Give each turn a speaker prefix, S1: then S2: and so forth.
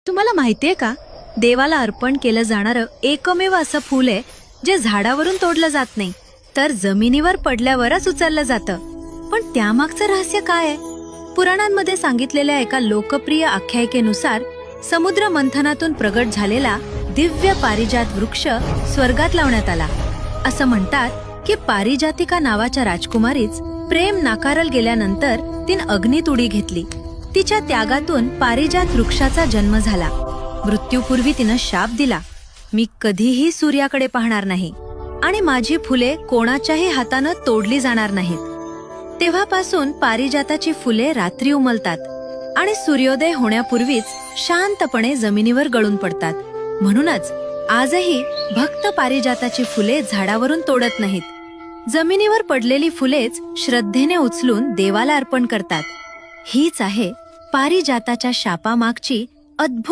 S1: तुम्हाला माहितीये का, देवाला अर्पण केलं जाणारं एकमेव असं फूल आहे जे झाडावरून तोडलं जात नाही, तर जमिनीवर पडल्यावरच उचललं जातं. पण त्यामागचं रहस्य काय आहे? पुराणांमध्ये सांगितलेल्या एका लोकप्रिय आख्यायिकेनुसार समुद्र मंथनातून प्रगट झालेला दिव्य पारिजात वृक्ष स्वर्गात लावण्यात आला. असं म्हणतात की पारिजातिका नावाच्या राजकुमारीच प्रेम नाकारल गेल्यानंतर तिने अग्नीत उडी घेतली. तिच्या त्यागातून पारिजात वृक्षाचा जन्म झाला. मृत्यूपूर्वी तिनं शाप दिला, मी कधीही सूर्याकडे पाहणार नाही आणि माझी फुले कोणाच्याही हातानं तोडली जाणार नाहीत. तेव्हापासून पारिजाताची फुले रात्री उमलतात आणि सूर्योदय होण्यापूर्वीच शांतपणे जमिनीवर गळून पडतात. म्हणूनच आजही भक्त पारिजाताची फुले झाडावरून तोडत नाहीत. जमिनीवर पडलेली फुलेच श्रद्धेने उचलून देवाला अर्पण करतात. हीच आहे पारिजाताच्या शापामागची अद्भुत